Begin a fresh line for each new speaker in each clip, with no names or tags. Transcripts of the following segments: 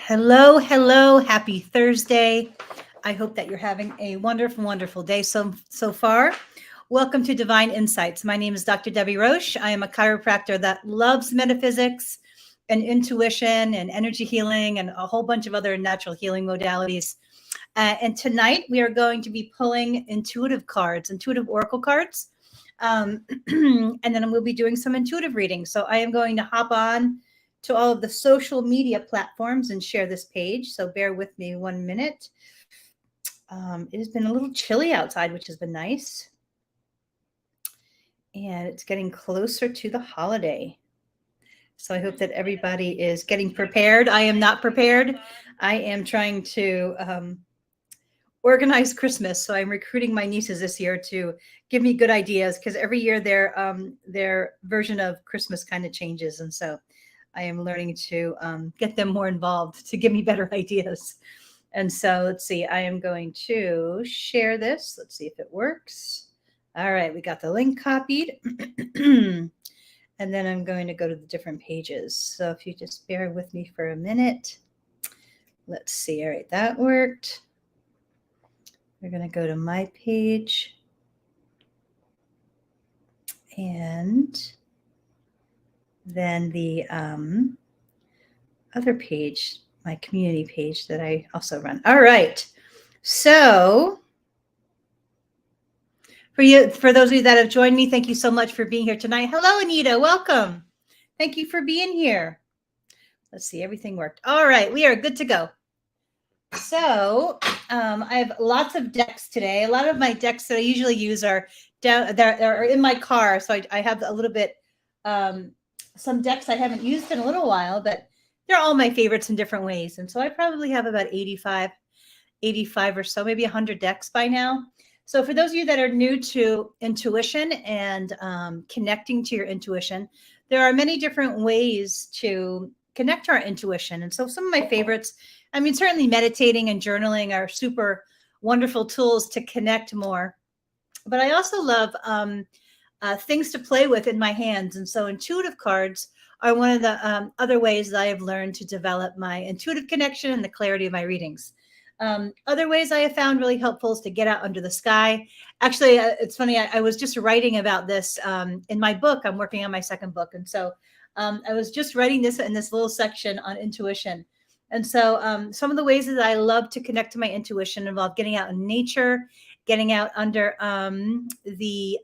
Hello, hello. Happy Thursday. I hope that you're having a wonderful, wonderful day so far. Welcome to Divine Insights. My name is Dr. Debbie Roche. I am a chiropractor that loves metaphysics and intuition and energy healing and a whole bunch of other natural healing modalities. And tonight we are going to be pulling intuitive cards, intuitive oracle cards. And then we'll be doing some intuitive reading. So I am going to hop on to all of the social media platforms and share this page. So bear with me 1 minute. It has been a little chilly outside, which has been nice. And it's getting closer to the holiday. So I hope that everybody is getting prepared. I am not prepared. I am trying to organize Christmas. So I'm recruiting my nieces this year to give me good ideas because every year their version of Christmas kind of changes. And so I am learning to get them more involved to give me better ideas. And so let's see, I am going to share this. Let's see if it works. All right, we got the link copied. And then I'm going to go to the different pages. So if you just bear with me for a minute. Let's see. All right, that worked. We're going to go to my page. And then the other page, my community page that I also run. All right. So for those of you that have joined me, thank you so much for being here tonight. Hello, Anita. Welcome. Thank you for being here. Let's see. Everything worked. All right. We are good to go. So I have lots of decks today. A lot of my decks that I usually use are down there are in my car. So I have a little bit some decks I haven't used in a little while, but they're all my favorites in different ways. And so I probably have about 85 or so, maybe 100 decks by now. So for those of you that are new to intuition and connecting to your intuition, there are many different ways to connect to our intuition. And so some of my favorites, I mean, certainly meditating and journaling are super wonderful tools to connect more. But I also love things to play with in my hands. And so intuitive cards are one of the other ways that I have learned to develop my intuitive connection and the clarity of my readings. Other ways I have found really helpful is to get out under the sky. Actually, it's funny. I was just writing about this in my book. I'm working on my second book. And so I was just writing this in this little section on intuition. And so some of the ways that I love to connect to my intuition involve getting out in nature, getting out under the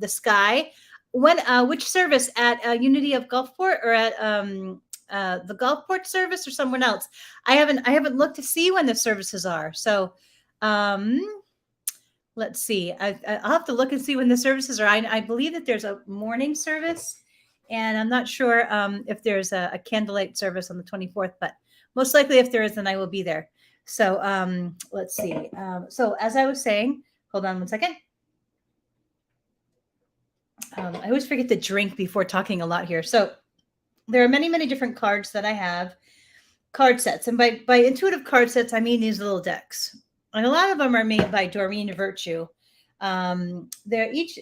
sky. Which service at Unity of Gulfport or at the Gulfport service or someone else? I haven't looked to see when the services are. So let's see. I'll have to look and see when the services are. I believe that there's a morning service, and I'm not sure if there's a candlelight service on the 24th, but most likely if there is, then I will be there. So let's see. So as I was saying, hold on 1 second. I always forget to drink before talking a lot here. So there are many, many different cards that I have, card sets. And by intuitive card sets, I mean these little decks. And a lot of them are made by Doreen Virtue. They're each,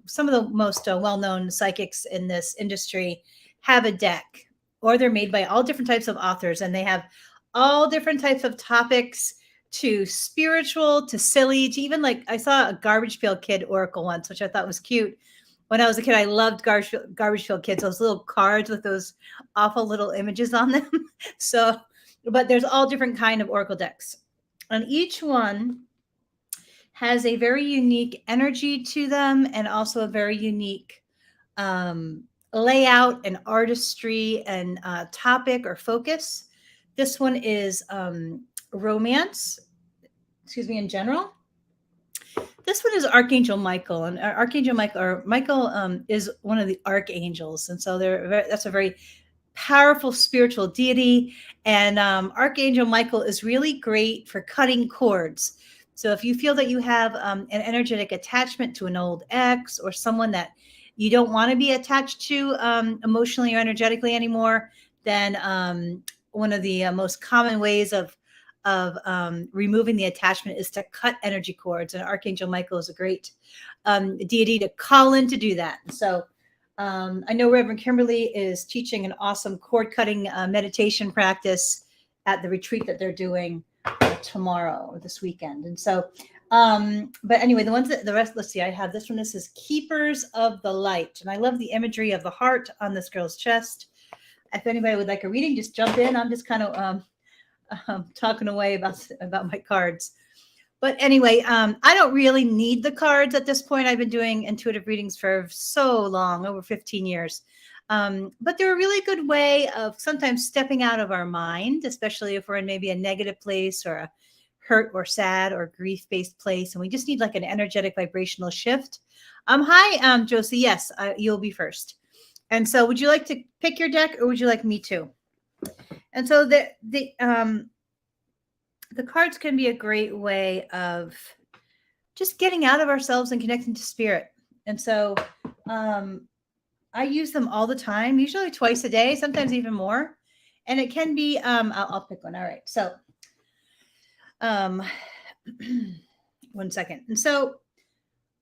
some of the most well-known psychics in this industry have a deck, or they're made by all different types of authors, and they have all different types of topics, to spiritual, to silly, to even like I saw a Garbage Pail Kid oracle once, which I thought was cute. When I was a kid, I loved Garbage Pail Kids, those little cards with those awful little images on them. So, but there's all different kind of oracle decks, and each one has a very unique energy to them, and also a very unique layout and artistry and topic or focus. This one is romance, in general. This one is Archangel Michael, and Archangel Michael is one of the archangels, and so that's a very powerful spiritual deity. And Archangel Michael is really great for cutting cords. So if you feel that you have an energetic attachment to an old ex or someone that you don't want to be attached to emotionally or energetically anymore, then one of the most common ways of removing the attachment is to cut energy cords. And Archangel Michael is a great deity to call in to do that. So I know Reverend Kimberly is teaching an awesome cord cutting meditation practice at the retreat that they're doing tomorrow or this weekend. And so, but anyway, the rest, let's see, I have this one. This is Keepers of the Light. And I love the imagery of the heart on this girl's chest. If anybody would like a reading, just jump in. I'm just kind of talking away about my cards. But anyway, I don't really need the cards at this point. I've been doing intuitive readings for so long, over 15 years. But they're a really good way of sometimes stepping out of our mind, especially if we're in maybe a negative place or a hurt or sad or grief-based place. And we just need like an energetic vibrational shift. Hi, Josie. Yes, you'll be first. And so would you like to pick your deck or would you like me to? And so the cards can be a great way of just getting out of ourselves and connecting to spirit. And so I use them all the time, usually twice a day, sometimes even more. And it can be, I'll pick one. All right. So 1 second. And so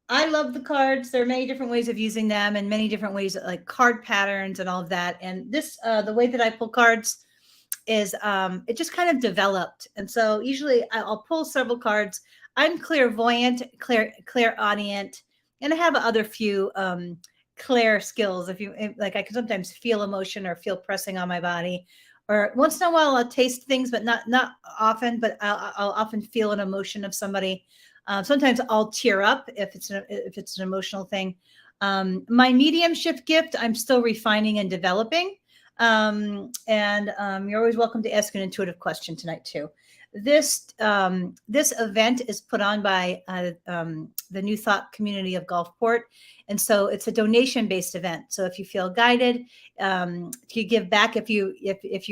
I love the cards. There are many different ways of using them and many different ways, like card patterns and all of that. And this, the way that I pull cards is it just kind of developed. And so usually I'll pull several cards. I'm clairvoyant, clairaudient, and I have other few clair skills. If you like, I can sometimes feel emotion or feel pressing on my body, or once in a while I'll taste things, but not often. But I'll often feel an emotion of somebody. Sometimes I'll tear up if it's an emotional thing. My mediumship gift, I'm still refining and developing. You're always welcome to ask an intuitive question tonight too. This event is put on by the New Thought community of Gulfport. And so it's a donation-based event. So if you feel guided, you give back. If you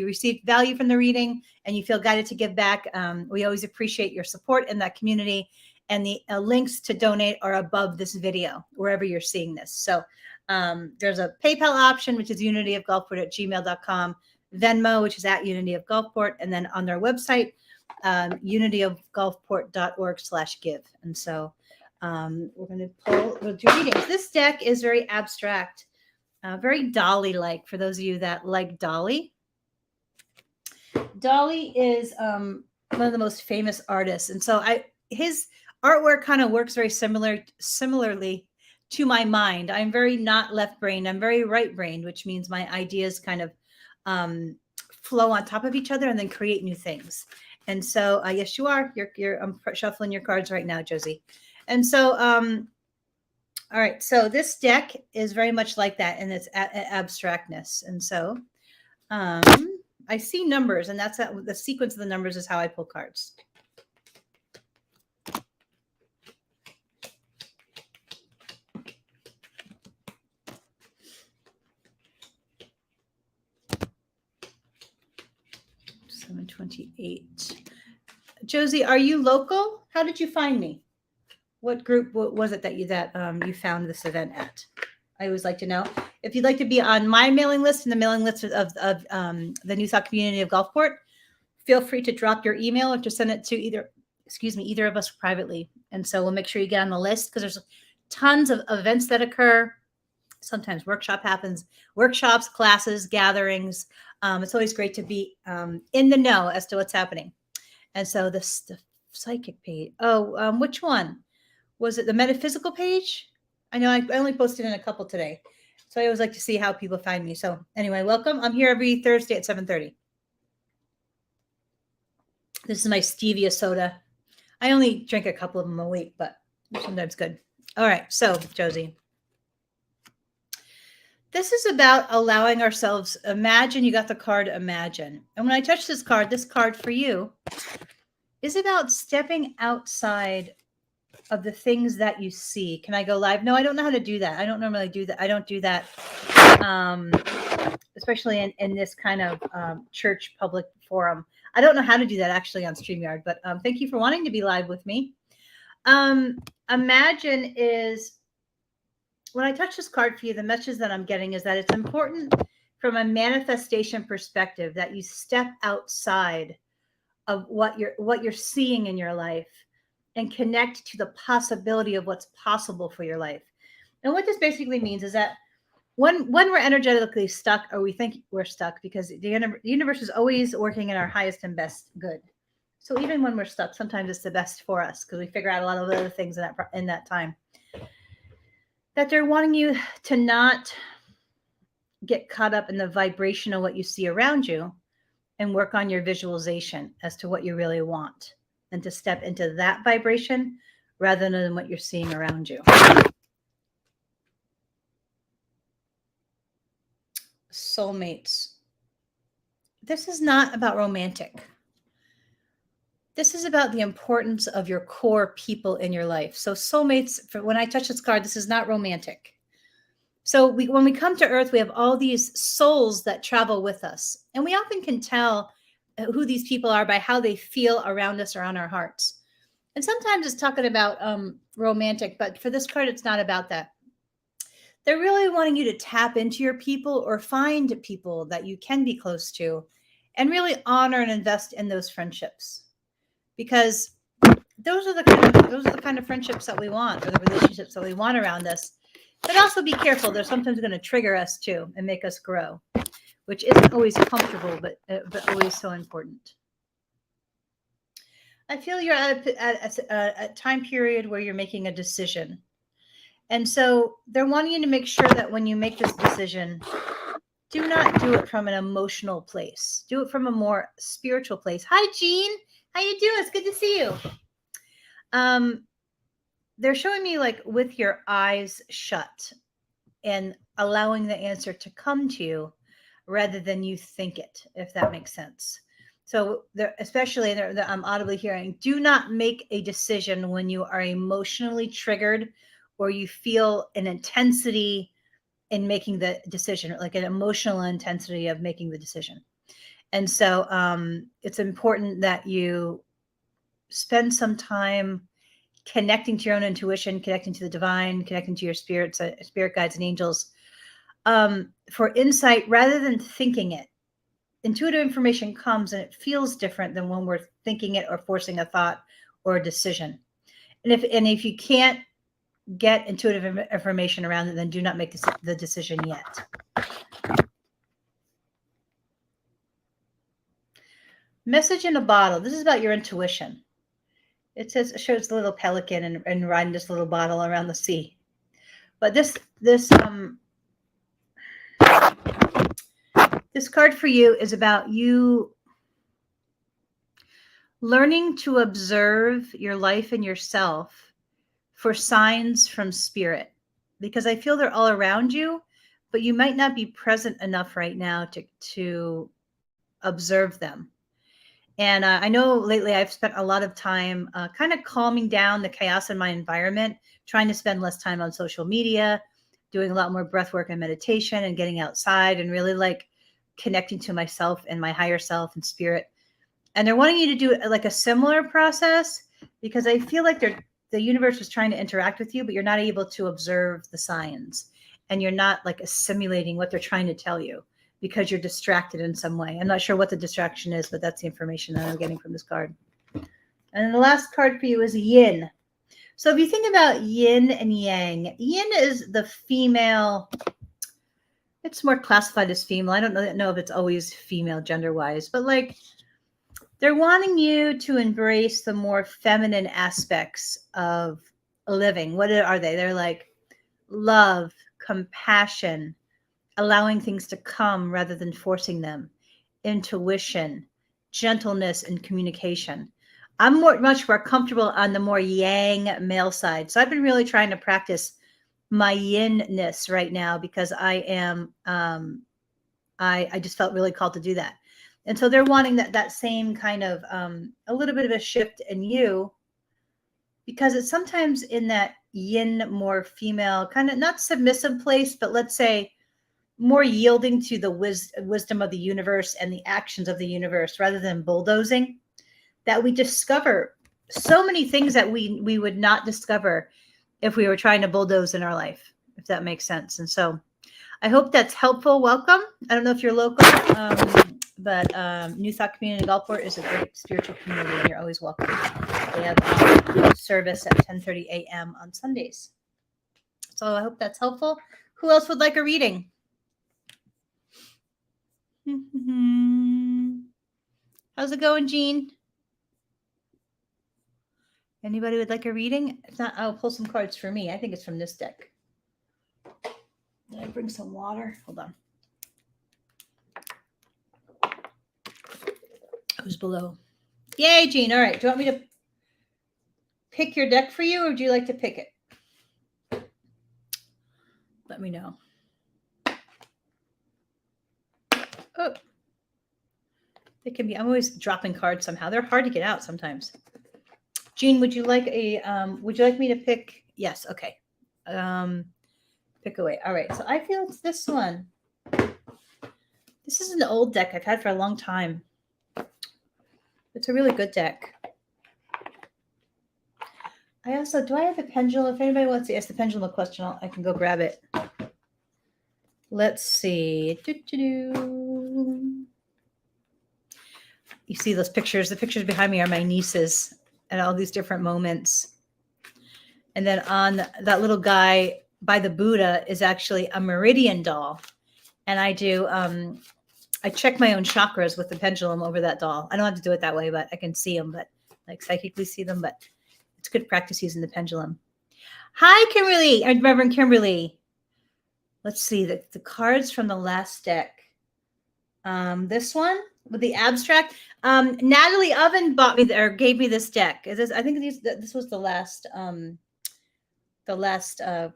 receive value from the reading and you feel guided to give back, we always appreciate your support in that community. And the links to donate are above this video, wherever you're seeing this. So there's a PayPal option, which is unityofgulfport@gmail.com, Venmo, which is @unityofgulfport, and then on their website, unityofgulfport.org/give. And so we'll do readings. This deck is very abstract, very Dolly-like for those of you that like Dolly. Dolly is one of the most famous artists. And so his artwork kind of works very similarly to my mind. I'm very not left-brained. I'm very right-brained, which means my ideas kind of flow on top of each other and then create new things. And so, yes, you are. I'm shuffling your cards right now, Josie. And so, all right. So this deck is very much like that in its abstractness. And so, I see numbers, and that's the sequence of the numbers is how I pull cards. $728. Josie, are you local? How did you find me? What group was it that you found this event at? I always like to know. If you'd like to be on my mailing list and the mailing list of the New Thought community of Gulfport, feel free to drop your email or to send it to either of us privately. And so we'll make sure you get on the list because there's tons of events that occur. Sometimes workshops, classes, gatherings. It's always great to be in the know as to what's happening. And so the psychic page. Which one? Was it the metaphysical page? I know I only posted in a couple today. So I always like to see how people find me. So anyway, welcome. I'm here every Thursday at 7:30. This is my stevia soda. I only drink a couple of them a week, but sometimes good. All right. So Josie. This is about allowing ourselves, imagine you got the card, imagine. And when I touch this card for you is about stepping outside of the things that you see. Can I go live? No, I don't know how to do that. I don't normally do that. I don't do that, especially in this kind of church public forum. I don't know how to do that actually on StreamYard, but thank you for wanting to be live with me. Imagine is... When I touch this card for you, the message that I'm getting is that it's important from a manifestation perspective that you step outside of what you're seeing in your life and connect to the possibility of what's possible for your life. And what this basically means is that when we're energetically stuck, or we think we're stuck, because the universe is always working in our highest and best good. So even when we're stuck, sometimes it's the best for us because we figure out a lot of other things in that time. That they're wanting you to not get caught up in the vibration of what you see around you, and work on your visualization as to what you really want, and to step into that vibration rather than what you're seeing around you. Soulmates. This is not about romantic. This is about the importance of your core people in your life. So soulmates, when I touch this card, this is not romantic. So when we come to Earth, we have all these souls that travel with us. And we often can tell who these people are by how they feel around us or on our hearts. And sometimes it's talking about romantic, but for this card, it's not about that. They're really wanting you to tap into your people, or find people that you can be close to, and really honor and invest in those friendships, because those are the kind of friendships that we want, or the relationships that we want around us. But also be careful; they're sometimes going to trigger us too and make us grow, which isn't always comfortable, but always so important. I feel you're at a time period where you're making a decision. And so they're wanting you to make sure that when you make this decision, do not do it from an emotional place. Do it from a more spiritual place. Hi, Jean. How you doing? It's good to see you. They're showing me like with your eyes shut and allowing the answer to come to you rather than you think it, if that makes sense. So especially I'm audibly hearing, do not make a decision when you are emotionally triggered, or you feel an intensity in making the decision, like an emotional intensity of making the decision. And so it's important that you spend some time connecting to your own intuition, connecting to the divine, connecting to your spirit guides and angels, for insight rather than thinking it. Intuitive information comes and it feels different than when we're thinking it or forcing a thought or a decision. And if you can't get intuitive information around it, then do not make the decision yet. Message in a bottle. This is about your intuition. It shows the little pelican and riding this little bottle around the sea. But this card for you is about you learning to observe your life and yourself for signs from spirit, because I feel they're all around you, but you might not be present enough right now to observe them. And I know lately I've spent a lot of time kind of calming down the chaos in my environment, trying to spend less time on social media, doing a lot more breath work and meditation, and getting outside and really like connecting to myself and my higher self and spirit. And they're wanting you to do like a similar process, because I feel like the universe is trying to interact with you, but you're not able to observe the signs, and you're not like assimilating what they're trying to tell you because you're distracted in some way. I'm not sure what the distraction is, but that's the information that I'm getting from this card. And the last card for you is yin. So if you think about yin and yang, yin is the female. It's more classified as female. I don't know if it's always female gender-wise, but like they're wanting you to embrace the more feminine aspects of living. What are they? They're like love, compassion, allowing things to come rather than forcing them, intuition, gentleness, and communication. I'm much more comfortable on the more yang male side. So I've been really trying to practice my yin-ness right now, because I am, I just felt really called to do that. And so they're wanting that same kind of a little bit of a shift in you, because it's sometimes in that yin, more female, kind of not submissive place, but let's say more yielding to the wisdom of the universe and the actions of the universe rather than bulldozing, that we discover so many things that we would not discover if we were trying to bulldoze in our life, if that makes sense. And so I hope that's helpful. Welcome. I don't know if you're local, but New Thought Community in Gulfport is a great spiritual community, and you're always welcome. They have service at 10:30 a.m. on Sundays. So I hope that's helpful. Who else would like a reading? How's it going, Jean? Anybody would like a reading? If not, I'll pull some cards for me. I think it's from this deck. Did I bring some water? Hold on. Who's below? Yay, Jean. All right. Do you want me to pick your deck for you, or would you like to pick it? Let me know. Oh. It can be. I'm always dropping cards somehow. They're hard to get out sometimes. Jean, would you like me to pick? Yes. Okay. Pick away. All right. So I feel it's this one. This is an old deck I've had for a long time. It's a really good deck. Do I have the pendulum? If anybody wants to ask the pendulum a question, I can go grab it. Let's see. You see those pictures? The pictures behind me are my nieces and all these different moments. And then on that little guy by the Buddha is actually a meridian doll. And I check my own chakras with the pendulum over that doll. I don't have to do it that way, but I can see them, but like psychically see them. But it's good practice using the pendulum. Hi, Kimberly, Reverend Kimberly. Let's see the cards from the last deck. This one with the abstract. Natalie Oven gave me this deck. I think this was the last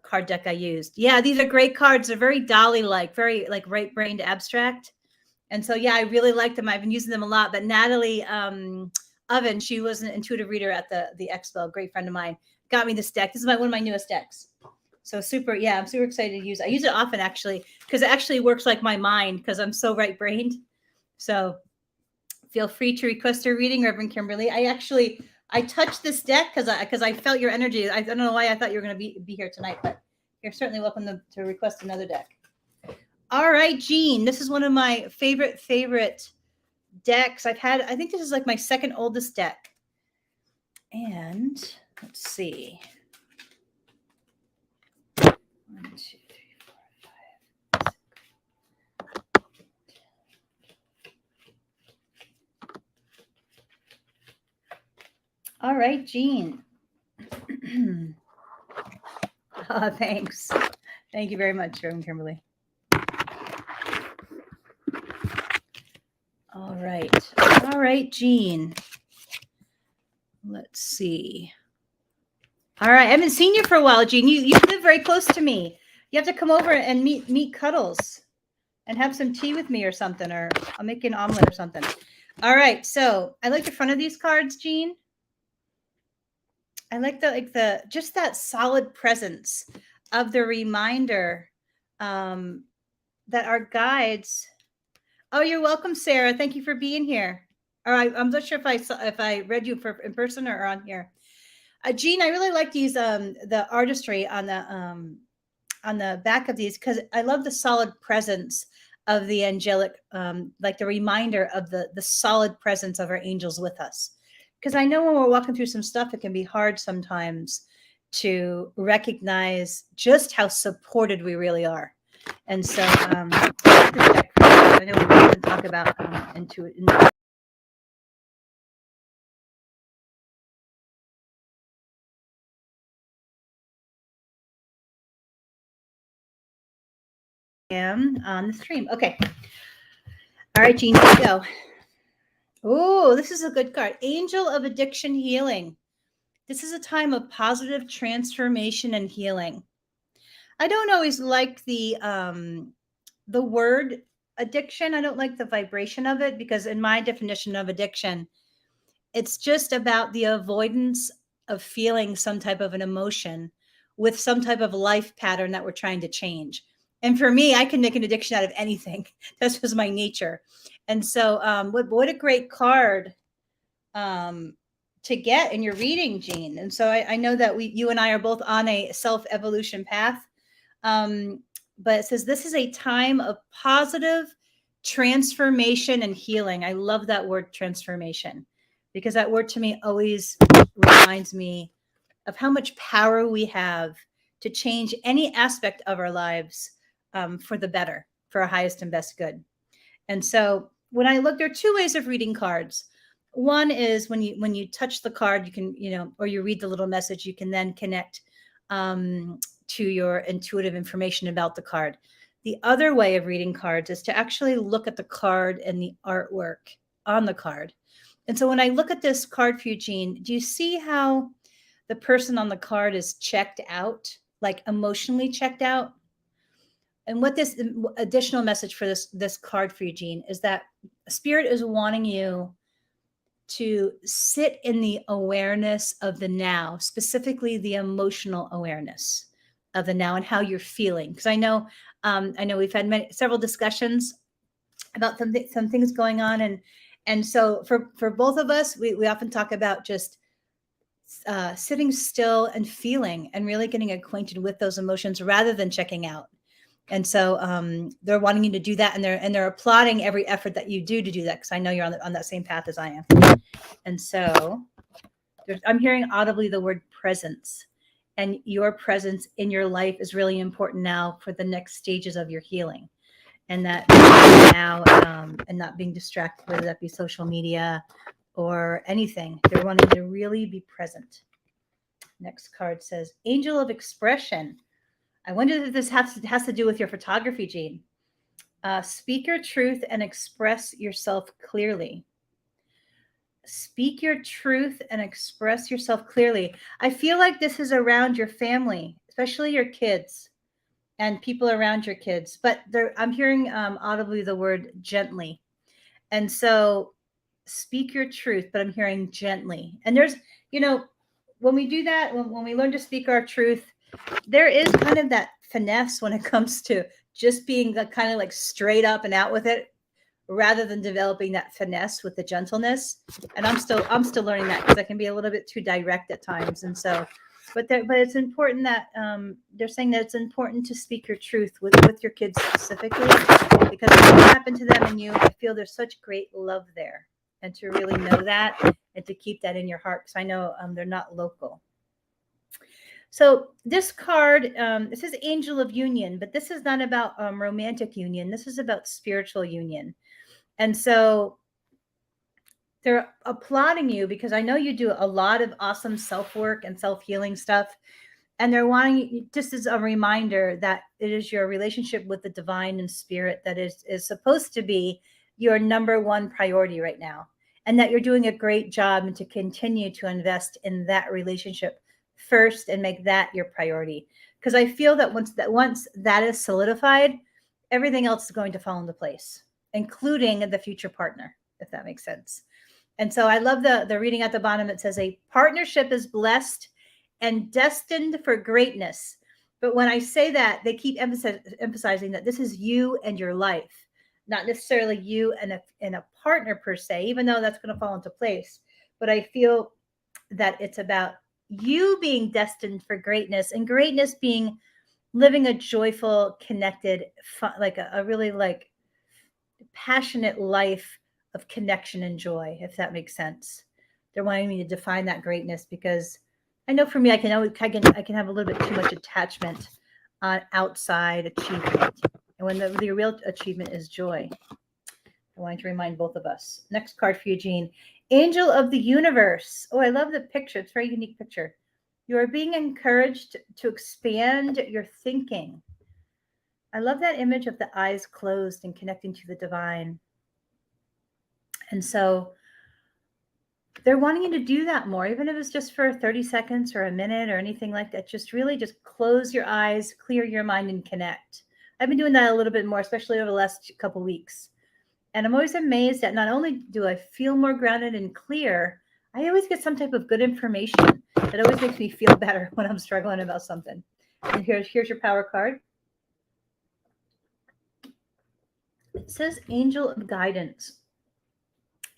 card deck I used. Yeah, these are great cards. They're very Dolly-like, very like right-brained abstract. And so, yeah, I really like them. I've been using them a lot. But Natalie Oven, she was an intuitive reader at the expo, a great friend of mine, got me this deck. This is one of my newest decks. So I'm super excited to use it. I use it often, actually, because it actually works like my mind because I'm so right-brained. So feel free to request a reading, Reverend Kimberly. I touched this deck because I felt your energy. I don't know why I thought you were going to be here tonight, but you're certainly welcome to request another deck. All right, Jean, this is one of my favorite decks I've had. I think this is like my second oldest deck. And let's see. 1, 2, 3, 4, 5, 6. All right, Jean. Oh, thanks. Thank you very much, Reverend Kimberly. All right, Jean. Let's see. All right, I haven't seen you for a while, Jean. You live very close to me. You have to come over and meet Cuddles and have some tea with me or something, or I'll make you an omelet or something. All right, so I like the front of these cards, Jean. I like just that solid presence of the reminder that our guides. Oh, you're welcome, Sarah. Thank you for being here. All right, I'm not sure if I read you in person or on here. Jean, I really like these the artistry on the back of these because I love the solid presence of the angelic, like the reminder of the solid presence of our angels with us. Because I know when we're walking through some stuff, it can be hard sometimes to recognize just how supported we really are. And so I know we can talk about intuitive. On the stream. Okay. All right, Jean, here we go. Oh, this is a good card. Angel of Addiction Healing. This is a time of positive transformation and healing. I don't always like the word addiction. I don't like the vibration of it because in my definition of addiction, it's just about the avoidance of feeling some type of an emotion with some type of life pattern that we're trying to change. And for me, I can make an addiction out of anything. That's just my nature. And so what a great card to get in your reading, Jean. And so I know that you and I are both on a self-evolution path. But it says this is a time of positive transformation and healing. I love that word transformation because that word to me always reminds me of how much power we have to change any aspect of our lives for the better, for our highest and best good. And so when I look, there are two ways of reading cards. One is when you touch the card, you can, or you read the little message, you can then connect to your intuitive information about the card. The other way of reading cards is to actually look at the card and the artwork on the card. And so when I look at this card for you, Jean, do you see how the person on the card is checked out, like emotionally checked out? And what this additional message for this card for you, Jean, is that Spirit is wanting you to sit in the awareness of the now, specifically the emotional awareness of the now and how you're feeling. Because I know we've had several discussions about some things going on, and so for both of us, we often talk about just sitting still and feeling and really getting acquainted with those emotions rather than checking out. And so they're wanting you to do that, and they're applauding every effort that you do to do that, because I know you're on that same path as I am. And so I'm hearing audibly the word presence, and your presence in your life is really important now for the next stages of your healing. And that now, and not being distracted, whether that be social media or anything, they're wanting to really be present. Next card says Angel of Expression. I wonder if this has to do with your photography, Jean. Speak your truth and express yourself clearly. Speak your truth and express yourself clearly. I feel like this is around your family, especially your kids and people around your kids. But I'm hearing audibly the word gently. And so speak your truth, but I'm hearing gently. And there's, when we do that, when we learn to speak our truth, there is kind of that finesse when it comes to just being kind of like straight up and out with it, rather than developing that finesse with the gentleness. And I'm still learning that, because I can be a little bit too direct at times. And so, but it's important that they're saying that it's important to speak your truth with your kids specifically, because what happened to them and you, I feel there's such great love there, and to really know that and to keep that in your heart, because I know they're not local. So this card, it says Angel of Union, but this is not about romantic union. This is about spiritual union. And so they're applauding you, because I know you do a lot of awesome self-work and self-healing stuff. And they're wanting, just as a reminder, that it is your relationship with the divine and spirit that is supposed to be your number one priority right now. And that you're doing a great job, and to continue to invest in that relationship first and make that your priority. Because I feel that once that is solidified, everything else is going to fall into place, including the future partner, if that makes sense. And so I love the reading at the bottom. It says a partnership is blessed and destined for greatness. But when I say that, they keep emphasizing that this is you and your life, not necessarily you and a partner per se, even though that's going to fall into place. But I feel that it's about you being destined for greatness, and greatness being living a joyful, connected, fun, like a really like passionate life of connection and joy, if that makes sense. They're wanting me to define that greatness, because I know for me, I can have a little bit too much attachment on outside achievement, and when the real achievement is joy. I wanted to remind both of us. Next card for you, Jean. Angel of the Universe. Oh, I love the picture. It's a very unique picture. You are being encouraged to expand your thinking. I love that image of the eyes closed and connecting to the divine. And so they're wanting you to do that more, even if it's just for 30 seconds or a minute or anything like that. Just really just close your eyes, clear your mind, and connect. I've been doing that a little bit more, especially over the last couple of weeks. And I'm always amazed that not only do I feel more grounded and clear, I always get some type of good information that always makes me feel better when I'm struggling about something. And here's your power card. It says Angel of Guidance.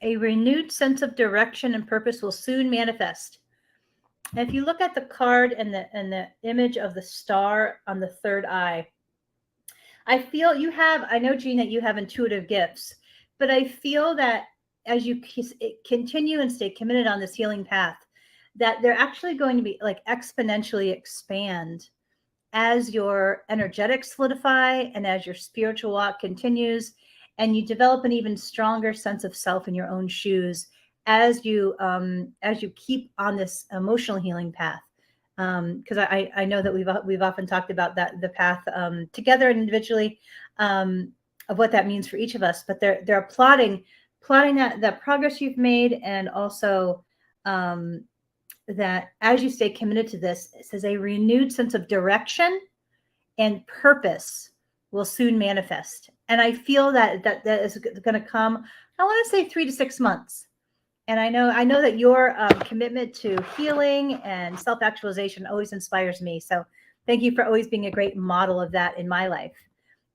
A renewed sense of direction and purpose will soon manifest. And if you look at the card and the image of the star on the third eye, I feel I know, Jean, that you have intuitive gifts, but I feel that as you continue and stay committed on this healing path, that they're actually going to be like exponentially expand as your energetics solidify and as your spiritual walk continues, and you develop an even stronger sense of self in your own shoes as you keep on this emotional healing path. Because I know that we've often talked about that, the path together and individually, of what that means for each of us. But they're applauding that progress you've made, and also that as you stay committed to this, it says a renewed sense of direction and purpose will soon manifest. And I feel that is going to come, I want to say 3 to 6 months. And I know that your commitment to healing and self-actualization always inspires me. So thank you for always being a great model of that in my life.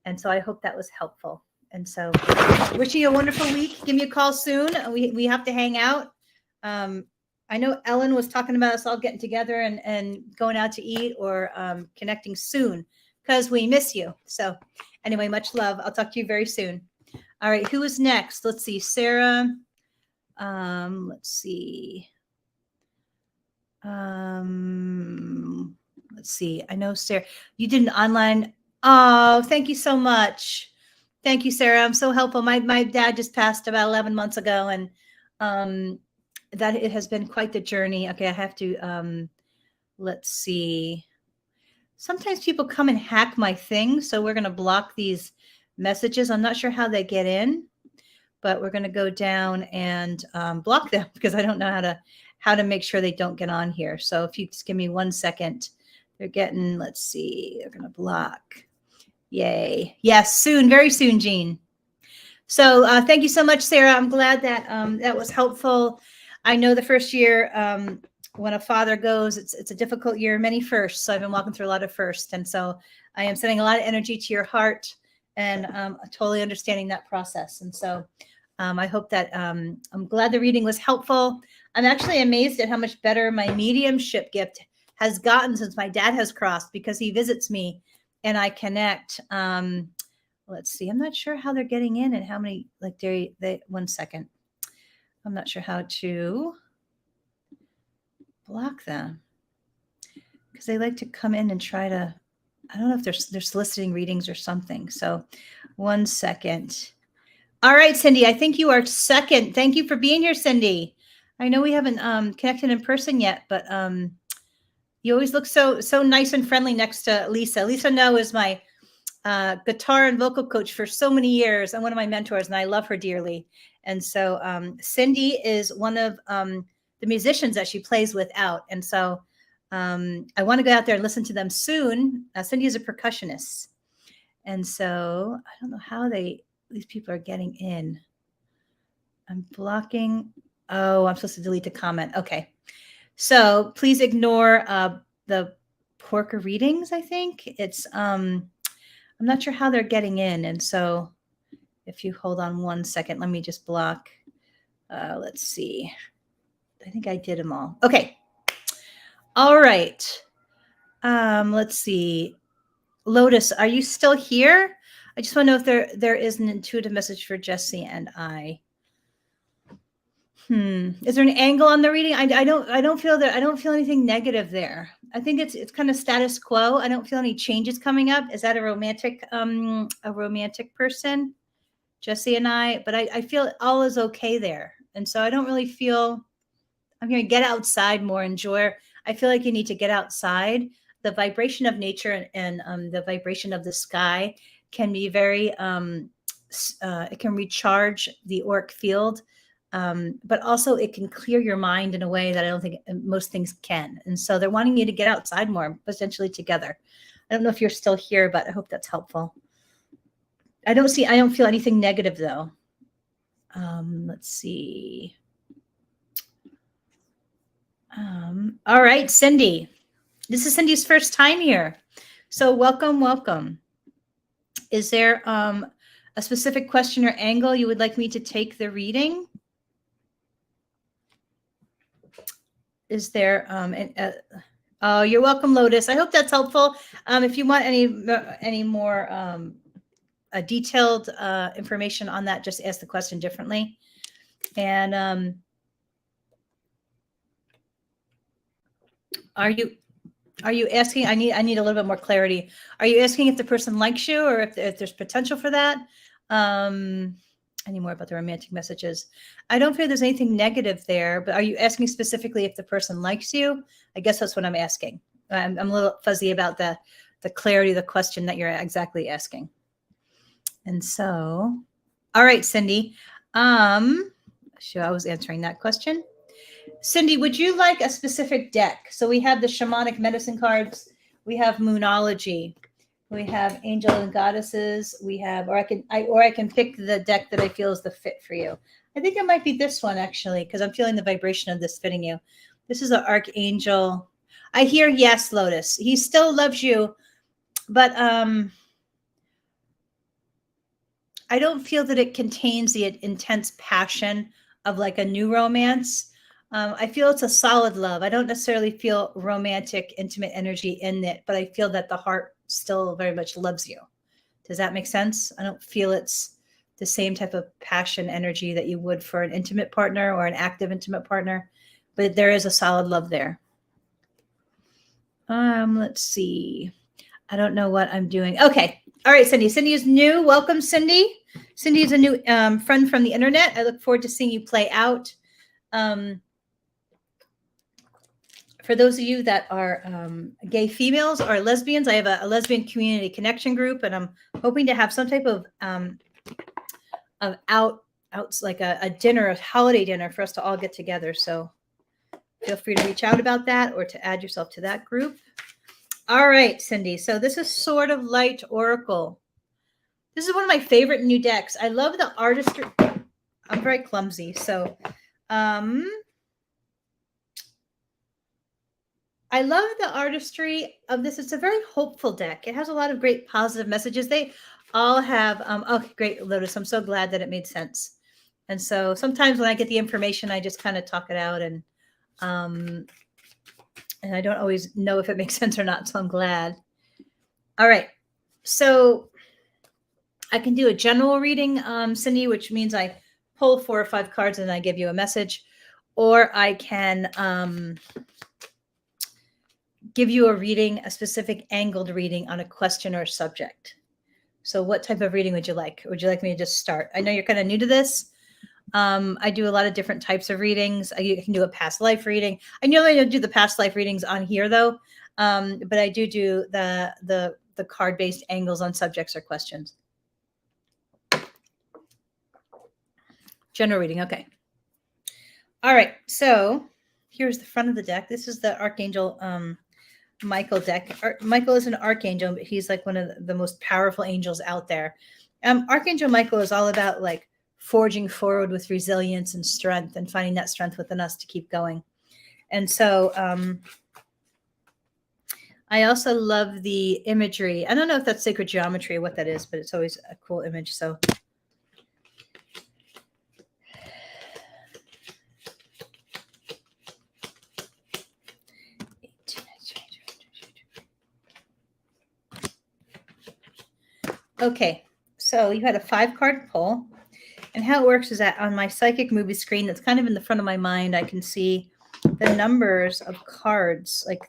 And so I hope that was helpful. And so wishing you a wonderful week. Give me a call soon. We have to hang out. I know Ellen was talking about us all getting together and going out to eat or connecting soon, because we miss you. So anyway, much love. I'll talk to you very soon. All right, who is next? Let's see, Sarah. Let's see. Let's see. I know, Sarah, you did an online. Oh, thank you so much. Thank you, Sarah. I'm so helpful. My dad just passed about 11 months ago, and that it has been quite the journey. Okay, I have to, let's see. Sometimes people come and hack my thing, so we're going to block these messages. I'm not sure how they get in, but we're going to go down and block them, because I don't know how to make sure they don't get on here. So if you just give me 1 second, they're getting, let's see, they're going to block. Yay. Yes, soon, very soon, Jean. So thank you so much, Sarah. I'm glad that that was helpful. I know the first year when a father goes, it's a difficult year, many firsts. So I've been walking through a lot of firsts. And so I am sending a lot of energy to your heart, and totally understanding that process. And so I hope that I'm glad the reading was helpful. I'm actually amazed at how much better my mediumship gift has gotten since my dad has crossed, because he visits me and I connect. Let's see. I'm not sure how they're getting in and how many, like they 1 second. I'm not sure how to block them, because they like to come in and try to, I don't know if they're soliciting readings or something. So 1 second. All right, Cindy, I think you are second. Thank you for being here, Cindy. I know we haven't connected in person yet, but you always look so nice and friendly next to Lisa. Lisa No is my guitar and vocal coach for so many years, and one of my mentors, and I love her dearly. And so Cindy is one of the musicians that she plays with out. And so I want to go out there and listen to them soon. Cindy is a percussionist. And so I don't know how these people are getting in. I'm blocking. Oh, I'm supposed to delete the comment. Okay. So please ignore the Porker readings, I think. It's I'm not sure how they're getting in. And so if you hold on 1 second, let me just block. Let's see. I think I did them all. Okay. All right. Let's see. Lotus, are you still here? I just want to know if there is an intuitive message for Jesse and I. Is there an angle on the reading? I don't feel that. I don't feel anything negative there. I think it's kind of status quo. I don't feel any changes coming up. Is that a romantic person, Jesse and I? But I feel all is okay there, and so I don't really feel. I'm going to get outside more, enjoy. I feel like you need to get outside. The vibration of nature and the vibration of the sky can be very. It can recharge the auric field. But also it can clear your mind in a way that I don't think most things can. And so they're wanting you to get outside more, potentially together. I don't know if you're still here, but I hope that's helpful. I don't feel anything negative though. Let's see. All right, Cindy. This is Cindy's first time here. So welcome. Is there a specific question or angle you would like me to take the reading? Is there oh, you're welcome, Lotus. I hope that's helpful. If you want any more detailed information on that, just ask the question differently. And are you Are you asking? I need a little bit more clarity. Are you asking if the person likes you, or if there's potential for that? Any more about the romantic messages? I don't feel there's anything negative there, but are you asking specifically if the person likes you? I guess that's what I'm asking. I'm a little fuzzy about the clarity of the question that you're exactly asking. And so, all right, Cindy. Sure, I was answering that question. Cindy, would you like a specific deck? So we have the shamanic medicine cards, we have moonology, we have angel and goddesses, we have, or I can pick the deck that I feel is the fit for you. I think it might be this one actually, because I'm feeling the vibration of this fitting you. This is an archangel. I hear yes, Lotus. He still loves you, but I don't feel that it contains the intense passion of like a new romance. I feel it's a solid love. I don't necessarily feel romantic, intimate energy in it, but I feel that the heart still very much loves you. Does that make sense? I don't feel it's the same type of passion energy that you would for an intimate partner or an active intimate partner, but there is a solid love there. Let's see. I don't know what I'm doing. Okay. All right, Cindy. Cindy is new. Welcome, Cindy. Cindy is a new friend from the internet. I look forward to seeing you play out. For those of you that are gay females or lesbians, I have a lesbian community connection group, and I'm hoping to have some type of outs like a dinner, a holiday dinner for us to all get together. So feel free to reach out about that or to add yourself to that group. All right, Cindy. So this is Sword of Light Oracle. This is one of my favorite new decks. I love the artistry. I'm very clumsy, so I love the artistry of this. It's a very hopeful deck. It has a lot of great positive messages. They all have, oh, great, Lotus. I'm so glad that it made sense. And so sometimes when I get the information, I just kind of talk it out, and I don't always know if it makes sense or not. So I'm glad. All right. So I can do a general reading, Cindy, which means I pull 4 or 5 cards and I give you a message, or I can give you a reading, a specific angled reading on a question or subject. So what type of reading would you like? Would you like me to just start? I know you're kind of new to this. I do a lot of different types of readings. I can do a past life reading. I normally don't do the past life readings on here though, but I do the card-based angles on subjects or questions. General reading, okay. All right, so here's the front of the deck. This is the Archangel Michael deck. Michael is an archangel, but he's like one of the most powerful angels out there. Archangel Michael is all about like forging forward with resilience and strength and finding that strength within us to keep going. And so I also love the imagery. I don't know if that's sacred geometry or what that is, but it's always a cool image. So okay, so you had a 5-card pull, and how it works is that on my psychic movie screen that's kind of in the front of my mind, I can see the numbers of cards, like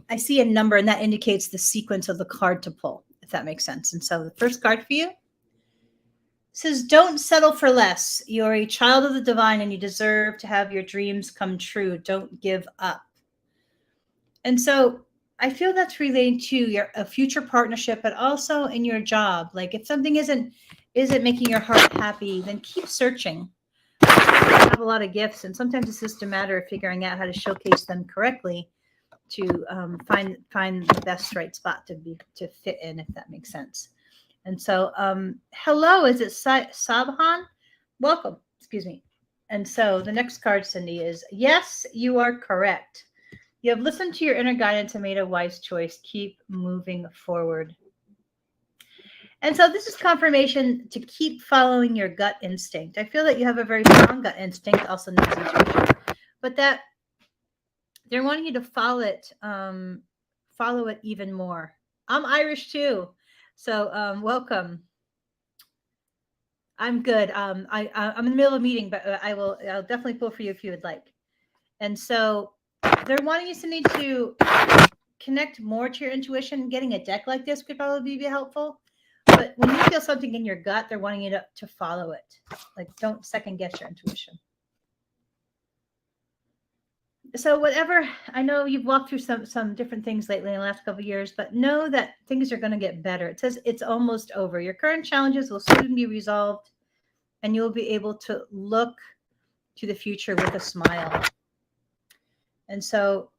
I see a number, and that indicates the sequence of the card to pull, if that makes sense. And so the first card for you says, don't settle for less. You're a child of the divine, and you deserve to have your dreams come true. Don't give up. And so I feel that's relating to a future partnership, but also in your job. Like if something isn't making your heart happy, then keep searching. You have a lot of gifts, and sometimes it's just a matter of figuring out how to showcase them correctly to find the best right spot to fit in, if that makes sense. And so, hello, is it Sabhan? Welcome. Excuse me. And so the next card, Cindy, is yes, you are correct. You have listened to your inner guidance and made a wise choice. Keep moving forward. And so this is confirmation to keep following your gut instinct. I feel that you have a very strong gut instinct, also known as intuition, but that they're wanting you to follow it even more. I'm Irish too, so welcome. I'm good. I'm in the middle of a meeting, but I'll definitely pull for you if you would like. And so They're wanting you to need to connect more to your intuition. Getting a deck like this could probably be helpful. But when you feel something in your gut, they're wanting you to follow it. Like, don't second guess your intuition. So whatever, I know you've walked through some different things lately in the last couple of years, but know that things are going to get better. It says it's almost over. Your current challenges will soon be resolved, and you'll be able to look to the future with a smile. And so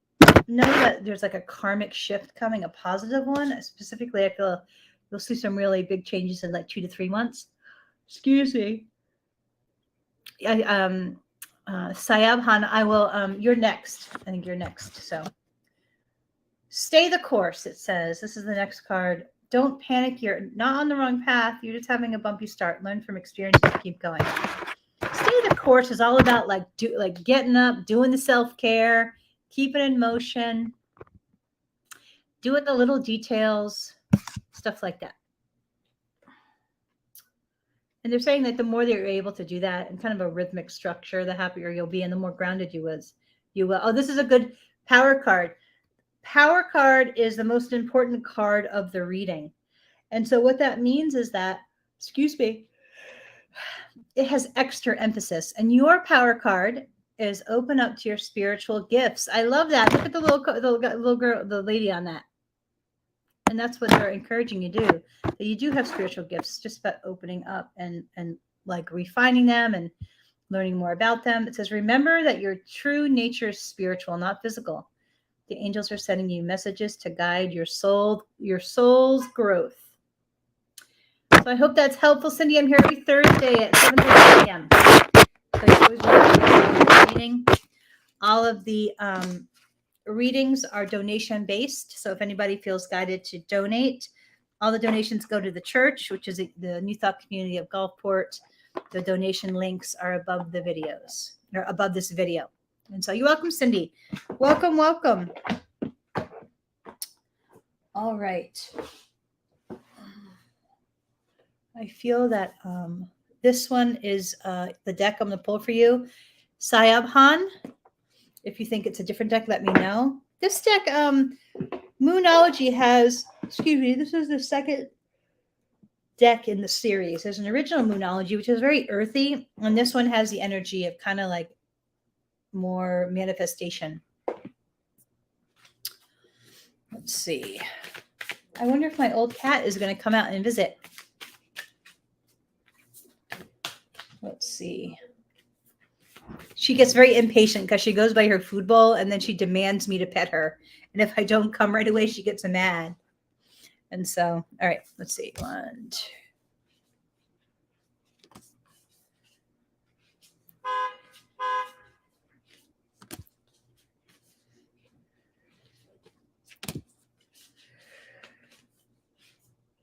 know that there's like a karmic shift coming, a positive one. Specifically, I feel you'll see some really big changes in like 2 to 3 months. Excuse me. Sayab Han, I will, you're next. I think you're next. So stay the course, it says. This is the next card. Don't panic. You're not on the wrong path. You're just having a bumpy start. Learn from experiences. Keep going. Stay the course is all about like getting up, doing the self-care, keeping in motion, doing the little details, stuff like that. And they're saying that the more that you're able to do that in kind of a rhythmic structure, the happier you'll be and the more grounded you will. Oh, this is a good power card. Power card is the most important card of the reading. And so what that means is that, excuse me, it has extra emphasis. And your power card is open up to your spiritual gifts. I love that. Look at the little girl, the lady on that. And that's what they're encouraging you to do. That you do have spiritual gifts, just about opening up and like refining them and learning more about them. It says, remember that your true nature is spiritual, not physical. The angels are sending you messages to guide your soul's growth. So I hope that's helpful, Cindy. I'm here every Thursday at 7:30 p.m. So you always want to be reading. All of the readings are donation based. So if anybody feels guided to donate, all the donations go to the church, which is the New Thought community of Gulfport. The donation links are above the videos, or above this video. And so you're welcome, Cindy. Welcome, welcome. All right. I feel that this one is the deck I'm going to pull for you. Sayab Han. If you think it's a different deck, let me know. This deck, Moonology has, excuse me, this is the second deck in the series. There's an original Moonology, which is very earthy, and this one has the energy of kind of like more manifestation. Let's see. I wonder if my old cat is going to come out and visit. Let's see. She gets very impatient because she goes by her food bowl and then she demands me to pet her. And if I don't come right away, she gets mad. And so, all right, let's see. 1, 2.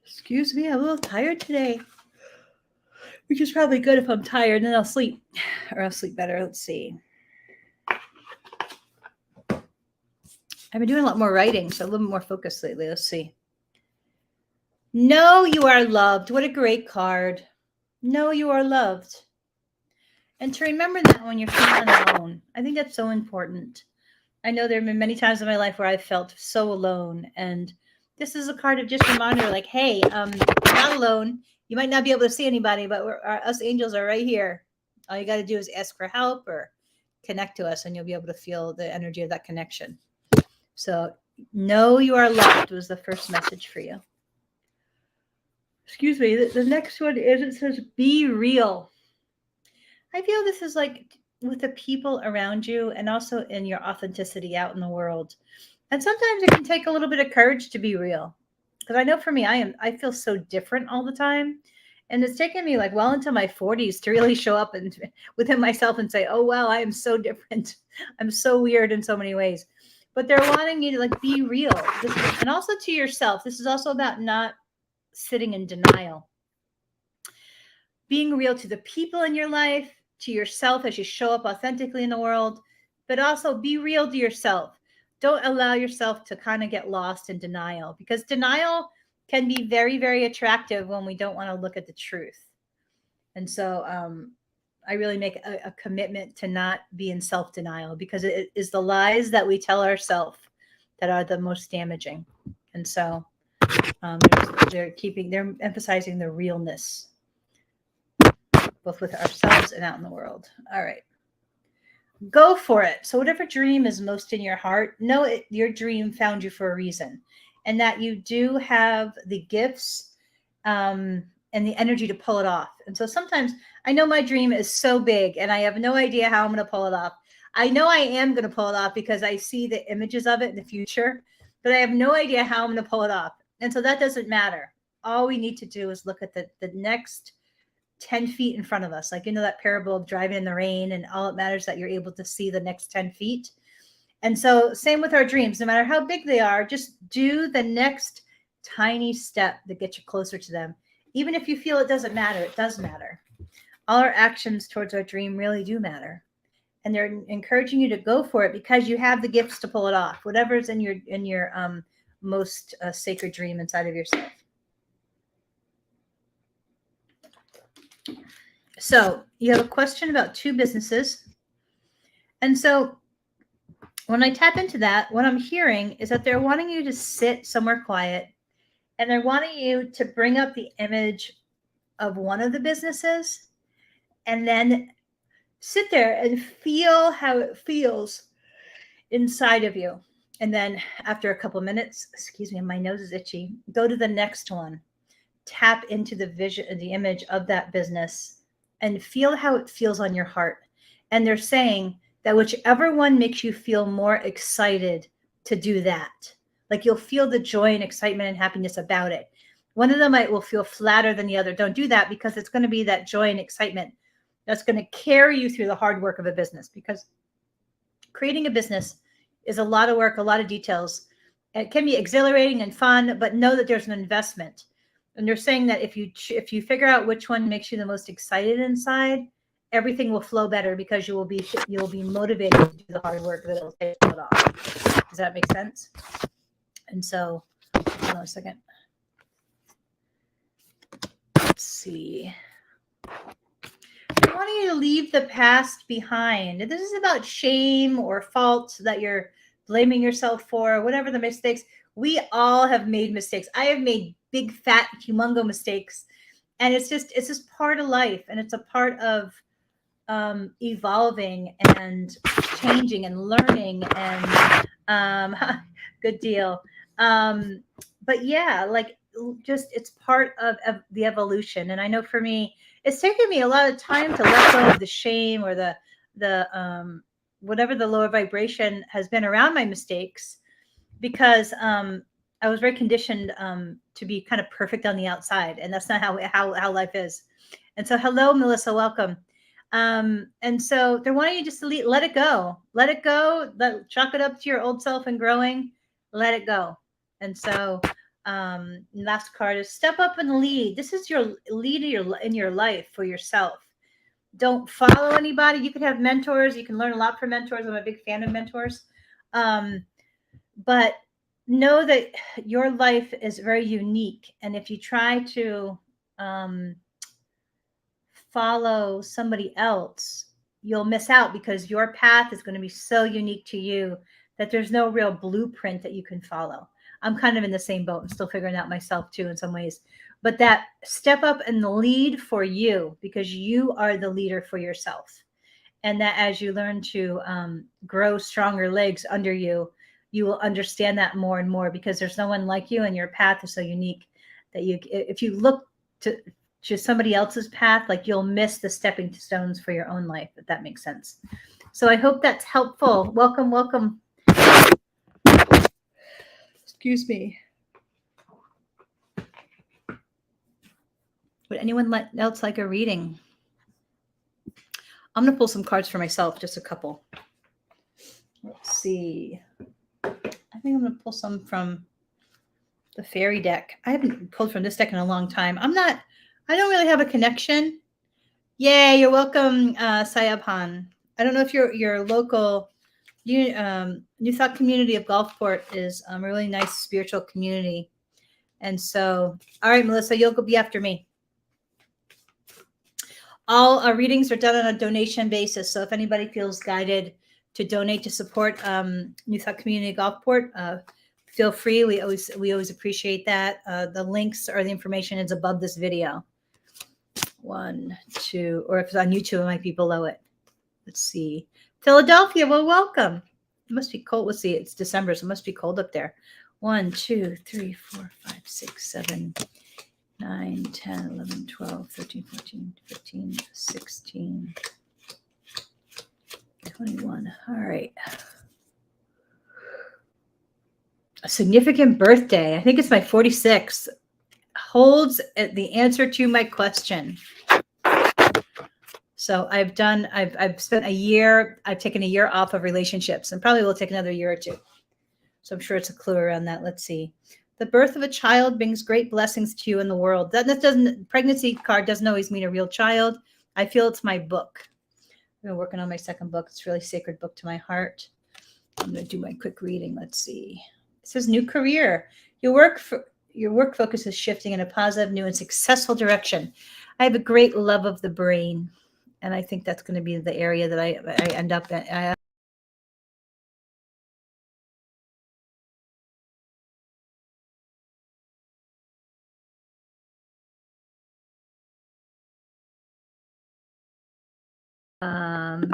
Excuse me, I'm a little tired today. Which is probably good if I'm tired, then I'll sleep. Or I'll sleep better. Let's see. I've been doing a lot more writing, so a little more focused lately. Let's see. Know you are loved. What a great card. Know you are loved. And to remember that when you're feeling alone. I think that's so important. I know there have been many times in my life where I've felt so alone. And this is a card of just a reminder, like, hey, you're not alone. You might not be able to see anybody, but us angels are right here. All you got to do is ask for help or connect to us, and you'll be able to feel the energy of that connection. So, know you are loved was the first message for you. Excuse me. The next one is, it says, be real. I feel this is like with the people around you and also in your authenticity out in the world. And sometimes it can take a little bit of courage to be real. Because I know for me, I feel so different all the time. And it's taken me like well into my 40s to really show up and within myself and say, oh, wow, I am so different. I'm so weird in so many ways. But they're wanting you to like be real. And also to yourself. This is also about not sitting in denial. Being real to the people in your life, to yourself as you show up authentically in the world, but also be real to yourself. Don't allow yourself to kind of get lost in denial, because denial can be very, very attractive when we don't want to look at the truth. And so I really make a commitment to not be in self-denial, because it is the lies that we tell ourselves that are the most damaging. And so they're emphasizing the realness, both with ourselves and out in the world. All right. Go for it. So whatever dream is most in your heart, know your dream found you for a reason, and that you do have the gifts and the energy to pull it off. And so sometimes I know my dream is so big and I have no idea how I'm going to pull it off. I know I am going to pull it off because I see the images of it in the future, but I have no idea how I'm going to pull it off. And so that doesn't matter. All we need to do is look at the next 10 feet in front of us. Like, that parable of driving in the rain, and all it matters that you're able to see the next 10 feet. And so same with our dreams, no matter how big they are, just do the next tiny step that gets you closer to them. Even if you feel it doesn't matter, it does matter. All our actions towards our dream really do matter. And they're encouraging you to go for it because you have the gifts to pull it off, whatever's in your most sacred dream inside of yourself. So you have a question about 2 businesses. And so when I tap into that, what I'm hearing is that they're wanting you to sit somewhere quiet, and they're wanting you to bring up the image of one of the businesses and then sit there and feel how it feels inside of you. And then after a couple minutes, excuse me, my nose is itchy, go to the next one. Tap into the vision, the image of that business, and feel how it feels on your heart. And they're saying that whichever one makes you feel more excited to do that, like you'll feel the joy and excitement and happiness about it. One of them will feel flatter than the other. Don't do that, because it's going to be that joy and excitement that's going to carry you through the hard work of a business, because creating a business is a lot of work, a lot of details. It can be exhilarating and fun, but know that there's an investment. And they're saying that if you figure out which one makes you the most excited inside, everything will flow better, because you'll be motivated to do the hard work that it'll take to pull it off. Does that make sense? And so, hold on a second. Let's see. I want you to leave the past behind. This is about shame or fault that you're blaming yourself for, whatever the mistakes. We all have made mistakes. I have made big, fat, humongo mistakes. And it's just part of life. And it's a part of evolving and changing and learning. And good deal. But yeah, like, just, it's part of the evolution. And I know for me, it's taken me a lot of time to let go of the shame or the whatever the lower vibration has been around my mistakes, because I was very conditioned to be kind of perfect on the outside, and that's not how life is. And so, hello, Melissa, welcome. And so they're wanting you just to let it go, chalk it up to your old self and growing, let it go. And so last card is step up and lead. This is your lead in your life for yourself. Don't follow anybody. You can have mentors. You can learn a lot from mentors. I'm a big fan of mentors. But know that your life is very unique. And if you try to follow somebody else, you'll miss out, because your path is going to be so unique to you that there's no real blueprint that you can follow. I'm kind of in the same boat. I'm still figuring out myself too in some ways. But that step up and the lead for you, because you are the leader for yourself. And that as you learn to grow stronger legs under you, you will understand that more and more, because there's no one like you, and your path is so unique that if you look to somebody else's path, like, you'll miss the stepping stones for your own life, if that makes sense. So I hope that's helpful. Welcome, welcome. Excuse me. Would anyone else like a reading? I'm going to pull some cards for myself, just a couple. Let's see. I think I'm going to pull some from the fairy deck. I haven't pulled from this deck in a long time. I don't really have a connection. Yay, you're welcome, Sayabhan. I don't know if your local New Thought community of Gulfport is a really nice spiritual community. And so, all right, Melissa, you'll go be after me. All our readings are done on a donation basis. So if anybody feels guided to donate to support New Thought Community Gulfport, feel free. We always appreciate that. The links or the information is above this video. 1, 2, or if it's on YouTube, it might be below it. Let's see. Philadelphia, well, welcome. It must be cold. Let's see. It's December, so it must be cold up there. 1, 2, 3, 4, 5, 6, 7, 9, 10, 11, 12, 13, 14, 15, 16, 21. All right. A significant birthday. I think it's my 46th. Holds the answer to my question. So I've spent a year, I've taken a year off of relationships and probably will take another year or two. So I'm sure it's a clue around that. Let's see. The birth of a child brings great blessings to you in the world. That doesn't, pregnancy card doesn't always mean a real child. I feel it's my book. I've been working on my second book. It's a really sacred book to my heart. I'm going to do my quick reading. Let's see. It says new career. Your work focus is shifting in a positive, new, and successful direction. I have a great love of the brain, and I think that's going to be the area that I end up in.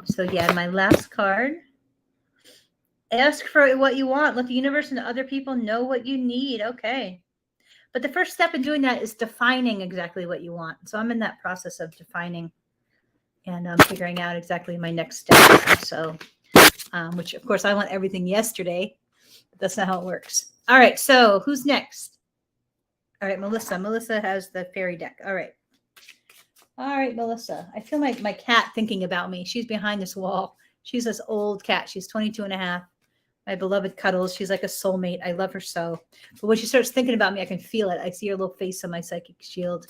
So yeah, my last card. Ask for what you want. Let the universe and other people know what you need. Okay. But the first step in doing that is defining exactly what you want. So I'm in that process of defining and figuring out exactly my next steps. So, which of course I want everything yesterday, but that's not how it works. All right. So who's next? All right, Melissa. Melissa has the fairy deck. All right. All right, Melissa. I feel like my cat thinking about me. She's behind this wall. She's this old cat. She's 22 and a half. My beloved Cuddles. She's like a soulmate. I love her so. But when she starts thinking about me, I can feel it. I see her little face on my psychic shield.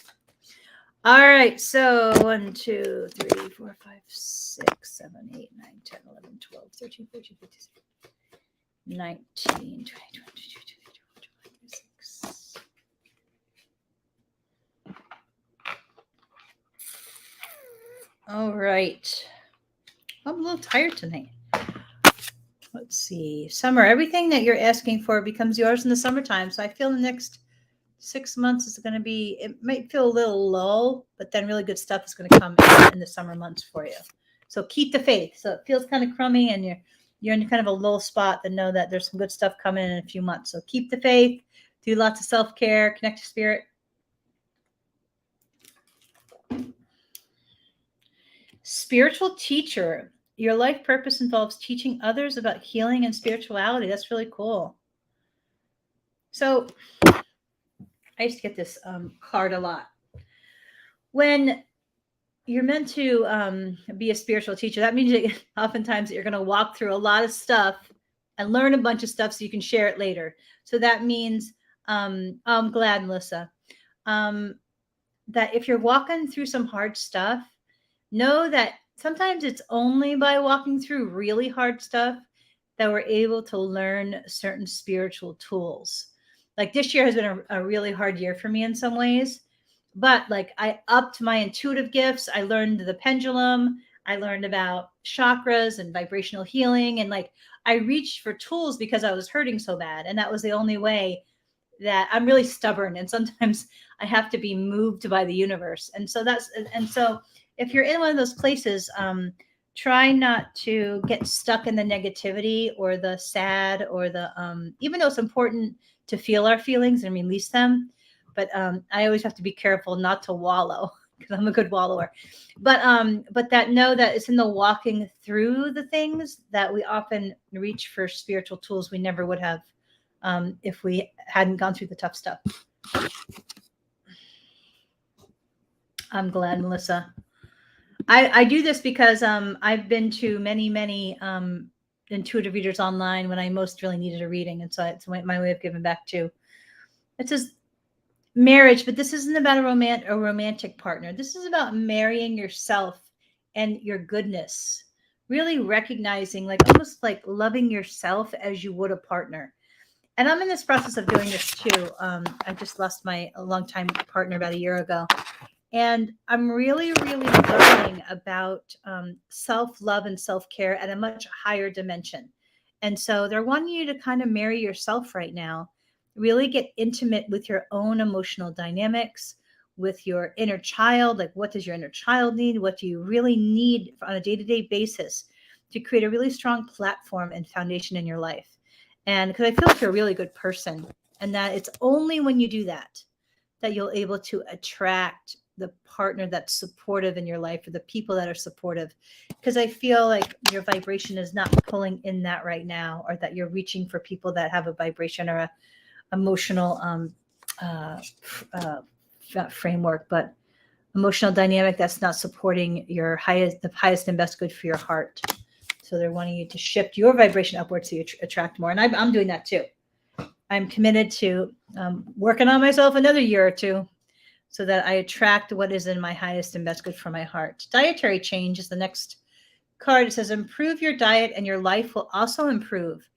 All right. So 1, 2, 3, 4, 5, 6, 7, 8, 9, 10, 11, 12, 13, 14, 15, 16, 19, 20, 21, 22, 23, 24, 26. All right. I'm a little tired tonight. Let's see. Summer. Everything that you're asking for becomes yours in the summertime. So I feel the next 6 months is going to be, it might feel a little lull, but then really good stuff is going to come in the summer months for you. So keep the faith. So it feels kind of crummy and you're in kind of a low spot, then know that there's some good stuff coming in a few months. So keep the faith, do lots of self-care, connect to spirit. Spiritual teacher. Your life purpose involves teaching others about healing and spirituality. That's really cool. So I used to get this card a lot. When you're meant to be a spiritual teacher, that means that oftentimes that you're going to walk through a lot of stuff and learn a bunch of stuff so you can share it later. So that means, I'm glad, Melissa, that if you're walking through some hard stuff, know that sometimes it's only by walking through really hard stuff that we're able to learn certain spiritual tools. Like this year has been a really hard year for me in some ways, but like I upped my intuitive gifts. I learned the pendulum. I learned about chakras and vibrational healing. And like I reached for tools because I was hurting so bad. And that was the only way. That I'm really stubborn. And sometimes I have to be moved by the universe. And so if you're in one of those places, try not to get stuck in the negativity or the sad or the, even though it's important to feel our feelings and release them. But I always have to be careful not to wallow because I'm a good wallower. But that know that it's in the walking through the things that we often reach for spiritual tools we never would have if we hadn't gone through the tough stuff. I'm glad, Melissa. I do this because I've been to many intuitive readers online when I most really needed a reading. And so it's my way of giving back too. It says marriage, but this isn't about a romantic partner. This is about marrying yourself and your goodness. Really recognizing, like almost like loving yourself as you would a partner. And I'm in this process of doing this too. I just lost my longtime partner about a year ago. And I'm really, really learning about self-love and self-care at a much higher dimension. And so they're wanting you to kind of marry yourself right now, really get intimate with your own emotional dynamics, with your inner child. Like, what does your inner child need? What do you really need on a day-to-day basis to create a really strong platform and foundation in your life? And because I feel like you're a really good person, and that it's only when you do that that you'll able to attract the partner that's supportive in your life, or the people that are supportive. Because I feel like your vibration is not pulling in that right now, or that you're reaching for people that have a vibration or a emotional uh, not framework, but emotional dynamic that's not supporting the highest and best good for your heart. So they're wanting you to shift your vibration upwards so you attract more. And I'm doing that too. I'm committed to working on myself another year or two so that I attract what is in my highest and best good for my heart. Dietary change is the next card. It says, improve your diet and your life will also improve.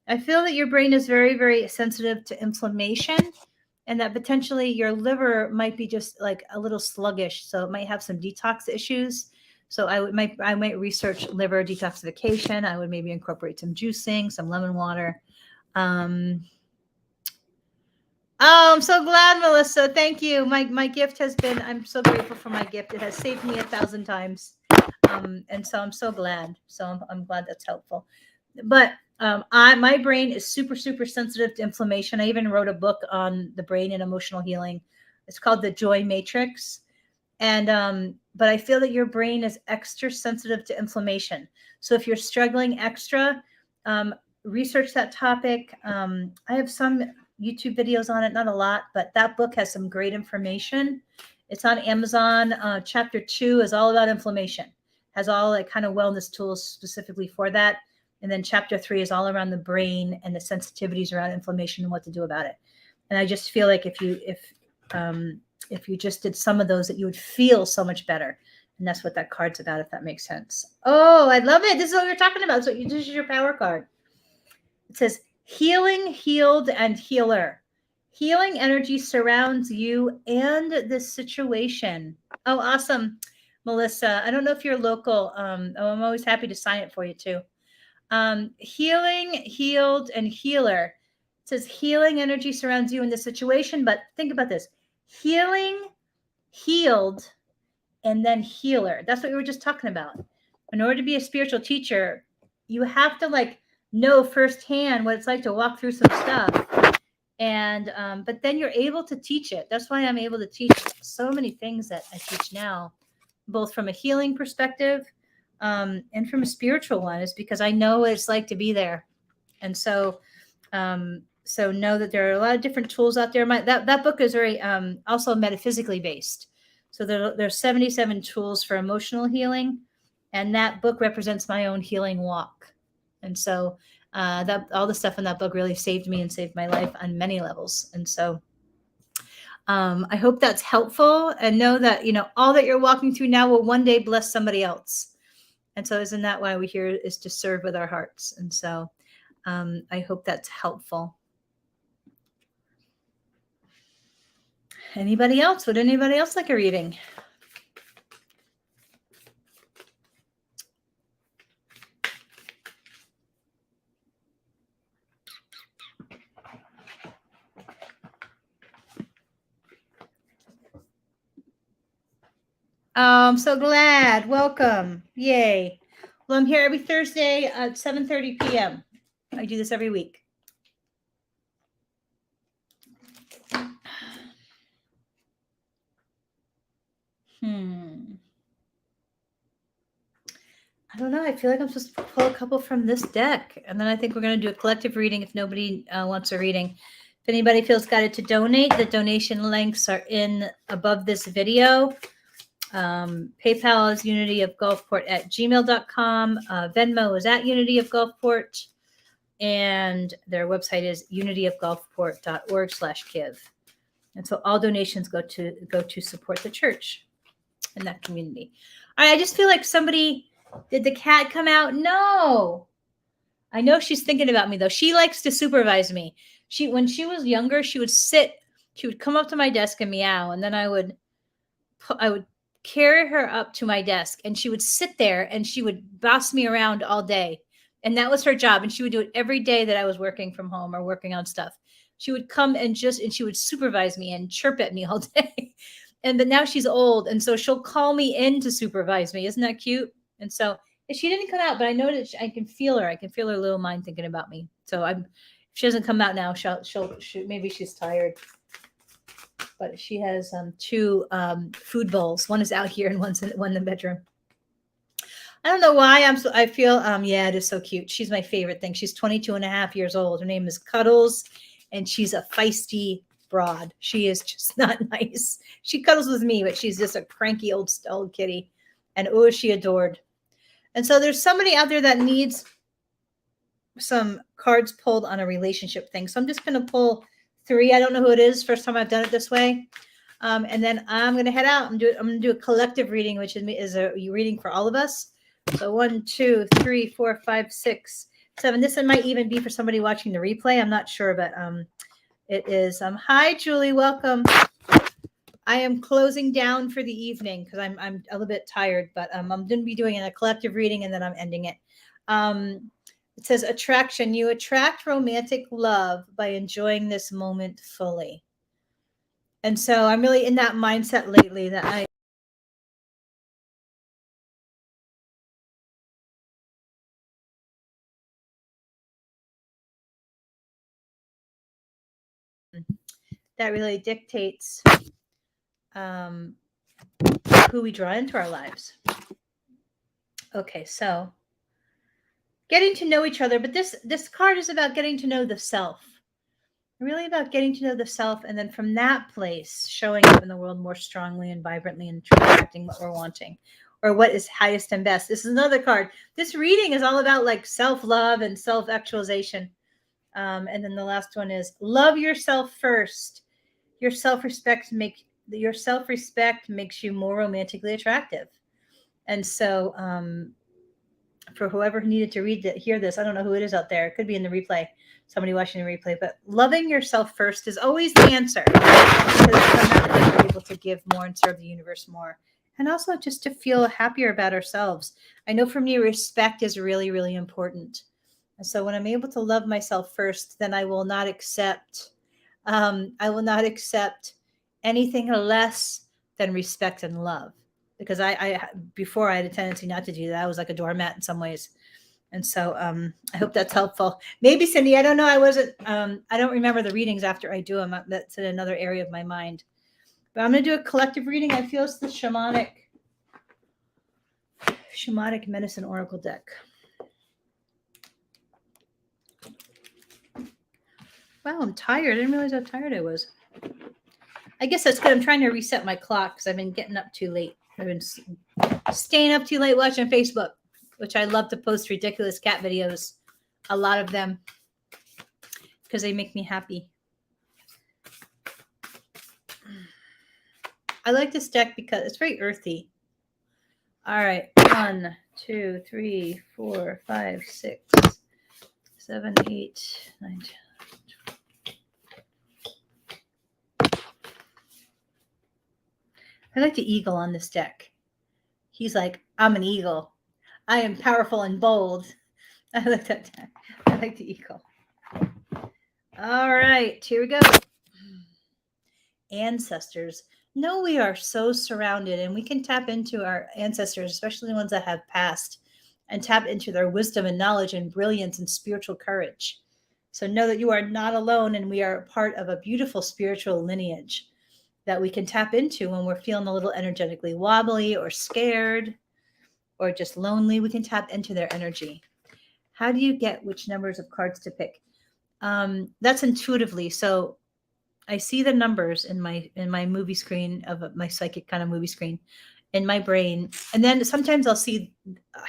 I feel that your brain is very, very sensitive to inflammation, and that potentially your liver might be just like a little sluggish. So it might have some detox issues. So I might research liver detoxification. I would maybe incorporate some juicing, some lemon water. Oh, I'm so glad, Melissa. Thank you. My gift has been, I'm so grateful for my gift. It has saved me 1,000 times. And so I'm so glad. So I'm glad that's helpful. But my brain is super, super sensitive to inflammation. I even wrote a book on the brain and emotional healing. It's called The Joy Matrix. And but I feel that your brain is extra sensitive to inflammation. So if you're struggling extra, research that topic. I have some YouTube videos on it, not a lot, but that book has some great information. It's on Amazon. Chapter 2 is all about inflammation, has all like kind of wellness tools specifically for that. And then chapter 3 is all around the brain and the sensitivities around inflammation and what to do about it. And I just feel like if you just did some of those, that you would feel so much better. And that's what that card's about, if that makes sense. Oh, I love it. This is what you're talking about. So this is your power card. It says, healing, healed, and healer. Healing energy surrounds you and this situation. Oh, awesome, Melissa. I don't know if you're local. I'm always happy to sign it for you too. Healing, healed, and healer. It says healing energy surrounds you in this situation, but think about this. Healing, healed, and then healer. That's what we were just talking about. In order to be a spiritual teacher, you have to like know firsthand what it's like to walk through some stuff. And but then you're able to teach it. That's why I'm able to teach so many things that I teach now, both from a healing perspective and from a spiritual one, is because I know what it's like to be there. And so so know that there are a lot of different tools out there. That book is very also metaphysically based. So there's 77 tools for emotional healing, and that book represents my own healing walk. And so that all the stuff in that book really saved me and saved my life on many levels. And so I hope that's helpful, and know that all that you're walking through now will one day bless somebody else. And so isn't that why we're here, is to serve with our hearts? And so I hope that's helpful. Anybody else? Would anybody else like a reading? Oh, I'm so glad. Welcome. Yay. Well, I'm here every Thursday at 7:30 p.m. I do this every week. I don't know. I feel like I'm supposed to pull a couple from this deck. And then I think we're going to do a collective reading if nobody wants a reading. If anybody feels guided to donate, the donation links are in above this video. PayPal is unityofgulfport@gmail.com. Venmo is @unityofgulfport. And their website is unityofgulfport.org/give. And so all donations go to support the church in that community. All right, I just feel like somebody, did the cat come out? No. I know she's thinking about me though. She likes to supervise me. When she was younger, she would come up to my desk and meow, and then I would carry her up to my desk, and she would sit there and she would boss me around all day. And that was her job. And she would do it every day that I was working from home or working on stuff. She would come and she would supervise me and chirp at me all day. But now she's old. And so she'll call me in to supervise me. Isn't that cute? And so she didn't come out, but I know that I can feel her. I can feel her little mind thinking about me. So if she doesn't come out now, she'll maybe she's tired. But she has 2 food bowls. One is out here and one in the bedroom. I don't know why I feel, yeah, it is so cute. She's my favorite thing. She's 22 and a half years old. Her name is Cuddles, and she's a feisty broad. She is just not nice. She cuddles with me, but she's just a cranky old kitty. And oh, is she adored. And so there's somebody out there that needs some cards pulled on a relationship thing. So I'm just going to pull 3. I don't know who it is. First time I've done it this way. And then I'm going to head out and I'm going to do a collective reading, which is a reading for all of us. So 1, 2, 3, 4, 5, 6, 7. This one might even be for somebody watching the replay. I'm not sure, but it is. Hi, Julie. Welcome. I am closing down for the evening because I'm a little bit tired, but I'm going to be doing a collective reading and then I'm ending it. It says attraction. You attract romantic love by enjoying this moment fully. And so I'm really in that mindset lately that that really dictates who we draw into our lives. Okay, so getting to know each other, but this card is about getting to know the self. Really about getting to know the self, and then from that place, showing up in the world more strongly and vibrantly and attracting what we're wanting or what is highest and best. This is another card. This reading is all about like self-love and self-actualization. And then the last one is love yourself first. Your self-respect makes you more romantically attractive. And so for whoever needed to hear this, I don't know who it is out there. It could be in the replay, somebody watching the replay, but loving yourself first is always the answer. Because we're able to give more and serve the universe more. And also just to feel happier about ourselves. I know for me, respect is really, really important. And so when I'm able to love myself first, then I will not accept anything less than respect and love. Because before I had a tendency not to do that. I was like a doormat in some ways. And so I hope that's helpful. Maybe, Cindy, I don't know. I don't remember the readings after I do them. That's in another area of my mind. But I'm going to do a collective reading. I feel it's the shamanic medicine oracle deck. Wow, I'm tired. I didn't realize how tired I was. I guess that's good. I'm trying to reset my clock because I've been getting up too late. I've been staying up too late watching Facebook, which I love to post ridiculous cat videos. A lot of them because they make me happy. I like this deck because it's very earthy. All right. 1, 2, 3, 4, 5, 6, 7, 8, 9, 10. I like the eagle on this deck. He's like, I'm an eagle. I am powerful and bold. I like that deck. I like the eagle. All right, here we go. Ancestors. No, we are so surrounded, and we can tap into our ancestors, especially the ones that have passed, and tap into their wisdom and knowledge and brilliance and spiritual courage. So know that you are not alone, and we are part of a beautiful spiritual lineage that we can tap into when we're feeling a little energetically wobbly or scared or just lonely. We can tap into their energy. How do you get which numbers of cards to pick? That's intuitively. So I see the numbers in my movie screen of my psychic kind of movie screen in my brain. And then sometimes I'll see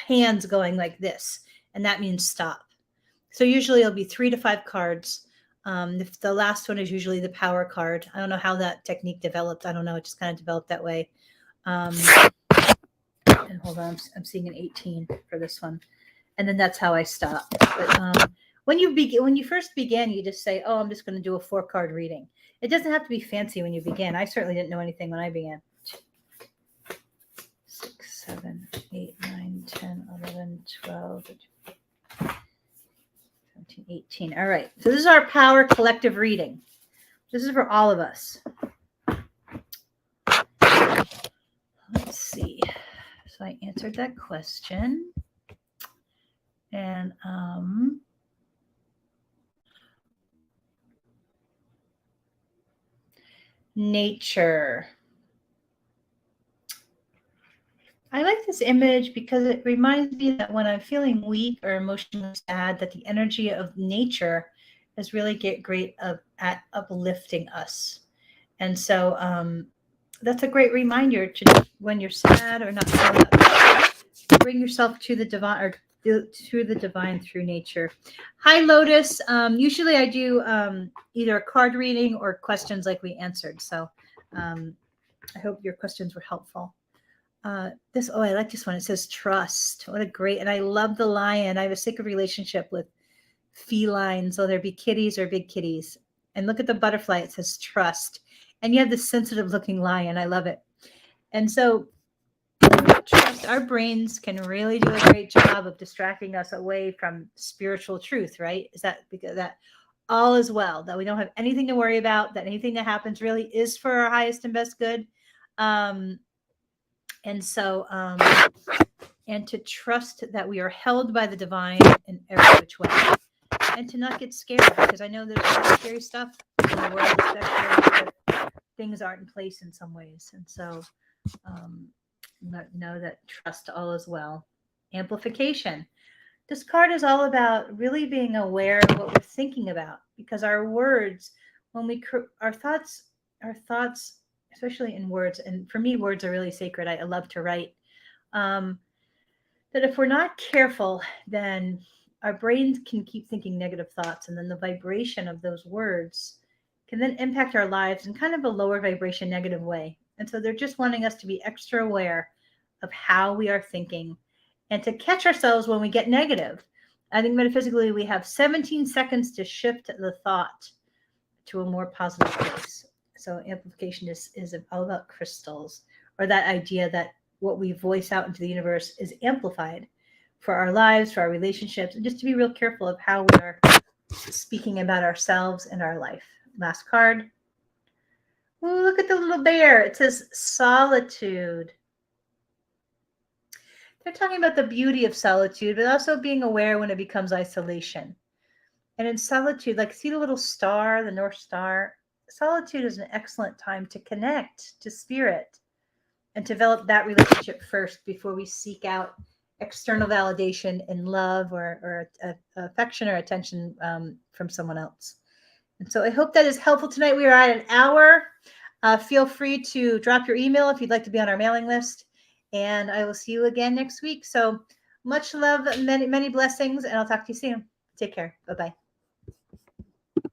hands going like this, and that means stop. So usually it'll be 3 to 5 cards. The last one is usually the power card. I don't know how that technique developed. I don't know. It just kind of developed that way. And hold on, I'm seeing an 18 for this one. And then that's how I stop. But when you first begin, you just say, oh, I'm just going to do a 4-card reading. It doesn't have to be fancy when you begin. I certainly didn't know anything when I began. 7, 8, 9, 10, 11, 12, 17, 18. All right. So this is our power collective reading. This is for all of us. Let's see. So I answered that question. And nature. I like this image because it reminds me that when I'm feeling weak or emotionally sad, that the energy of nature is really great at uplifting us. And so that's a great reminder to, when you're sad or not feeling up, bring yourself to the divine, or to the divine through nature. Hi, Lotus. Usually I do either a card reading or questions like we answered. So I hope your questions were helpful. I like this one. It says trust. What a great, and I love the lion. I have a sacred relationship with felines, whether it be kitties or big kitties. And look at the butterfly. It says trust. And you have this sensitive looking lion. I love it. And so trust, our brains can really do a great job of distracting us away from spiritual truth, right? Is that because that all is well, that we don't have anything to worry about, that anything that happens really is for our highest and best good. And to trust that we are held by the divine in every which way, and to not get scared, because I know there's a lot of scary stuff in the world, especially if things aren't in place in some ways. And so know that trust all is well. Amplification. This card is all about really being aware of what we're thinking about, because our words, when our thoughts, especially in words, and for me, words are really sacred. I love to write. That if we're not careful, then our brains can keep thinking negative thoughts, and then the vibration of those words can then impact our lives in kind of a lower vibration, negative way. And so they're just wanting us to be extra aware of how we are thinking and to catch ourselves when we get negative. I think metaphysically, we have 17 seconds to shift the thought to a more positive place. So amplification is all about crystals, or that idea that what we voice out into the universe is amplified for our lives, for our relationships, and just to be real careful of how we are speaking about ourselves and our life. Last card. Ooh, look at the little bear. It says solitude. They're talking about the beauty of solitude, but also being aware when it becomes isolation. And in solitude, like see the little star, the North Star, solitude is an excellent time to connect to spirit and develop that relationship first before we seek out external validation and love or affection or attention from someone else. And so I hope that is helpful tonight. We are at an hour. Feel free to drop your email if you'd like to be on our mailing list. And I will see you again next week. So much love, many, many blessings, and I'll talk to you soon. Take care. Bye-bye.